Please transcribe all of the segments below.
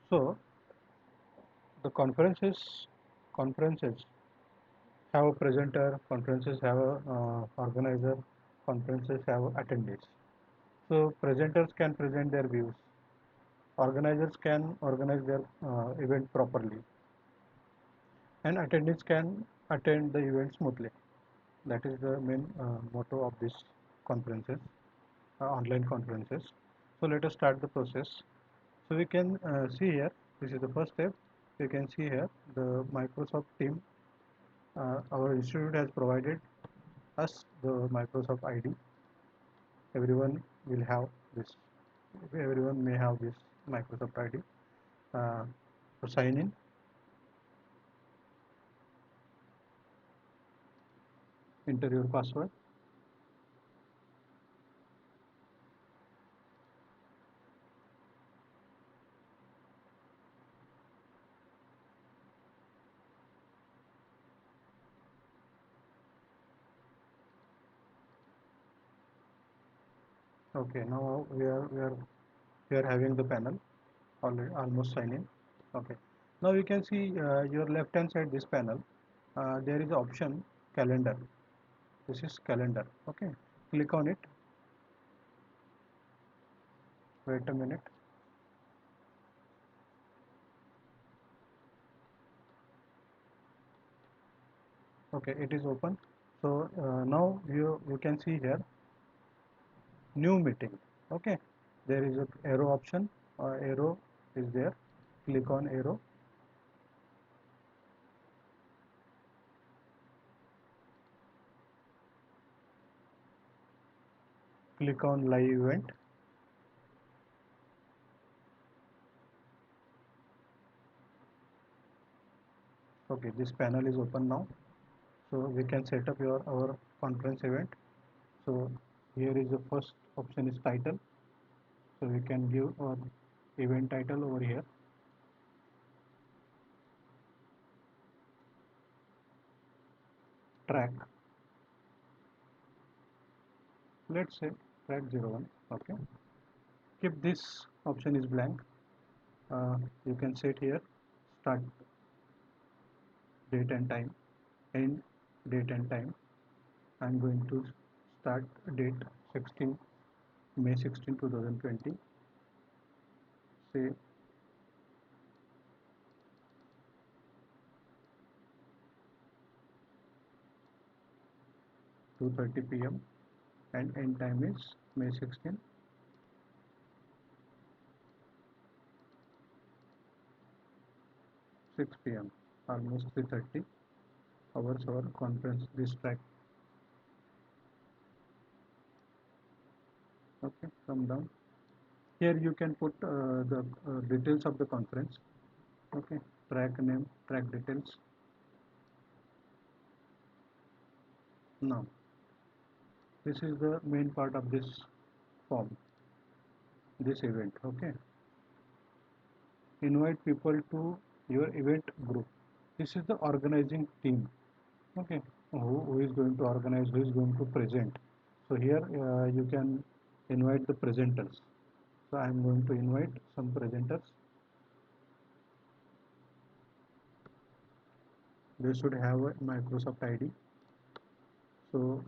So the conferences have a presenter, conferences have a organizer, conferences have attendees. So presenters can present their views, organizers can organize their event properly, and attendees can attend the event smoothly. That is the main motto of these conferences, online conferences. So let us start the process. So we can see here, this is the first step. You can see here the Microsoft team. Our institute has provided us the Microsoft ID. Everyone will have this. Everyone may have this Microsoft ID. To sign in, enter your password. Okay, now we are having the panel already almost sign in. Okay, now you can see your left hand side this panel. There is option calendar. This is calendar. Okay, click on it. Wait a minute. Okay, it is open. So now you can see here new meeting. Okay, there is a arrow option. Arrow is there. Click on arrow. Click on live event. Okay, this panel is open now. So we can set up our conference event. So here is the first option is title. So we can give our event title over here. Track. Let's say track 01. Okay. If this option is blank, you can set here start date and time, end date and time. I'm going to start date 16 May 16, 2020. Say 2:30 p.m. and end time is May 16, 6 p.m. Almost 3:30 hours our conference this track. Okay, come down. Here you can put the details of the conference. Okay, track name, track details. Now, this is the main part of this form, this event. Okay, invite people to your event group. This is the organizing team. Okay, who is going to organize, who is going to present. So here you can invite the presenters. So I am going to invite some presenters. They should have a Microsoft ID. So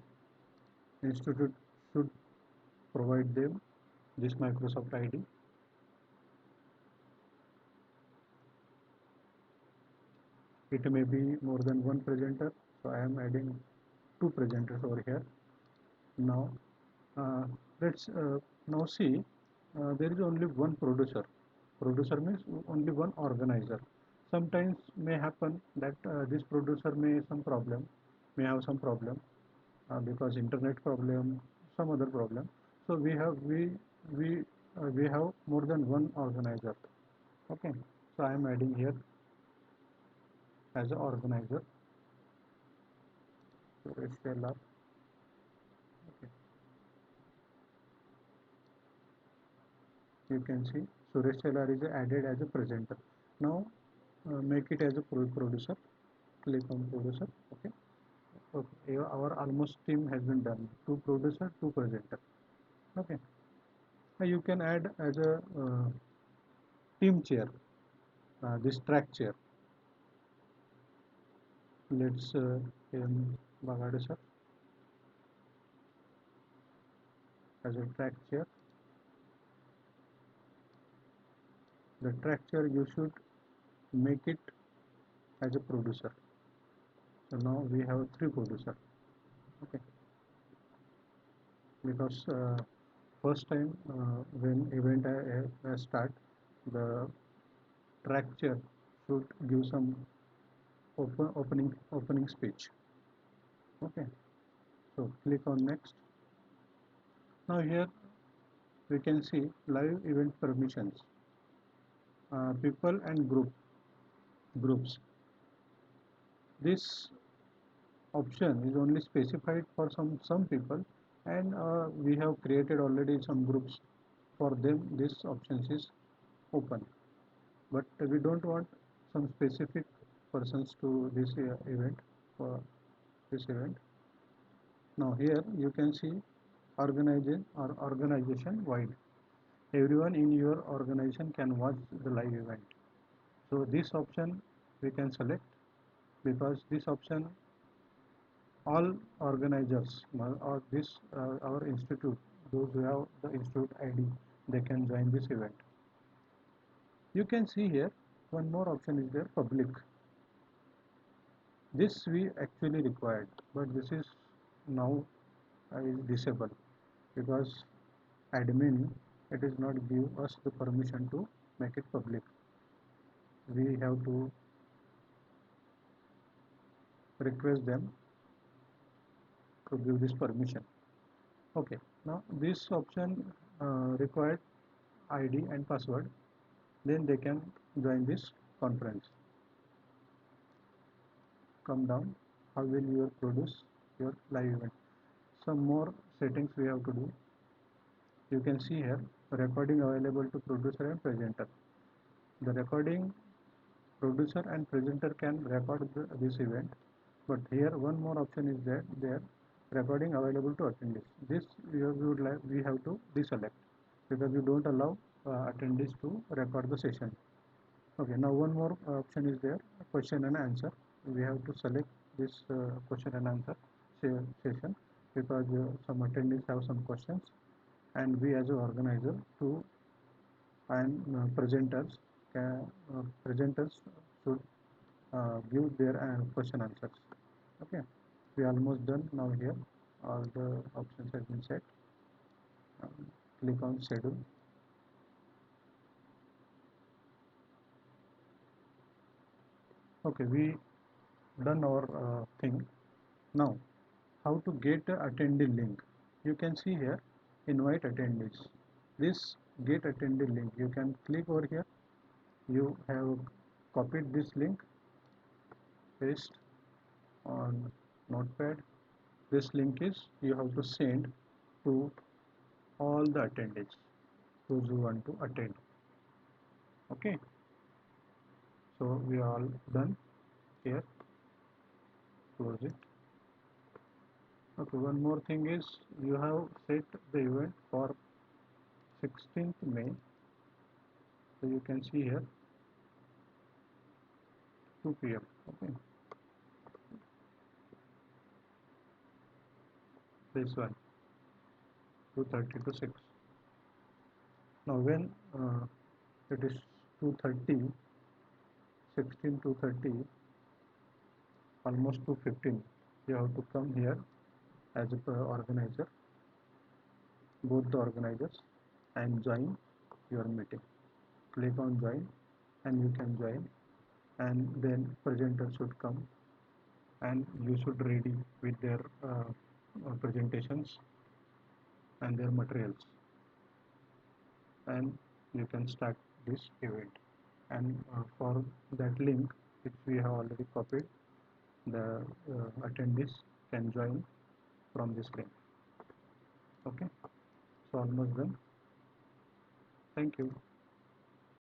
institute should provide them this Microsoft ID. It may be more than one presenter. So I am adding two presenters over here. Now uh, let's now see there is only one producer. Producer means only one organizer. Sometimes may happen that this producer may have some problem because internet problem, some other problem. So we have more than one organizer. Okay, so I am adding here as an organizer. So SLR. Okay, you can see Suresh Telar is added as a presenter. Now make it as a producer. Click on producer. Okay. Okay. Our almost team has been done. Two producer, two presenter. Okay. Now you can add as a team chair. this track chair. Let's Bagade sir as a track chair. The track chair you should make it as a producer. So now we have three producer. Okay, because first time when event I start, the track chair should give some opening speech. Okay, so click on next. Now here we can see live event permissions, people and groups. This option is only specified for some people, and we have created already some groups. For them this option is open, but we don't want some specific persons to this event, for this event. Now here you can see organization or organization wide. Everyone in your organization can watch the live event. So this option we can select, because this option all organizers or this our institute, those who have the institute ID, they can join this event. You can see here one more option is there, public. This we actually required, but this is now is disabled, because admin it is not give us the permission to make it public. We have to request them to give this permission. Okay, now this option required ID and password, then they can join this conference. Come down, how will you produce your live event? Some more settings we have to do. You can see here recording available to producer and presenter. The recording, producer and presenter can record this event, but here one more option is there, recording available to attendees. This we have to deselect, because we don't allow attendees to record the session. Okay, now one more option is there, question and answer. We have to select this question and answer session, because some attendees have some questions, and we as an organizer to and presenters should give their question answers. Okay, we almost done now. Here all the options have been set. Click on schedule. Okay, we done our thing. Now how to get a attendee link? You can see here invite attendees. This get attendee link, you can click over here. You have copied this link, paste on notepad. This link is you have to send to all the attendees, those who want to attend. Okay, so we are all done here. Close it. Okay, one more thing is you have set the event for 16th May. So you can see here 2 p.m. Okay, this one 2:30 to 6. Now when it is 2:30, 16 2:30, almost 2:15, you have to come here as a organizer, both the organizers, and join your meeting. Click on join and you can join, and then presenter should come and you should ready with their presentations and their materials, and you can start this event. And for that link which we have already copied, the attendees can join from this link. Okay, so almost done. Thank you.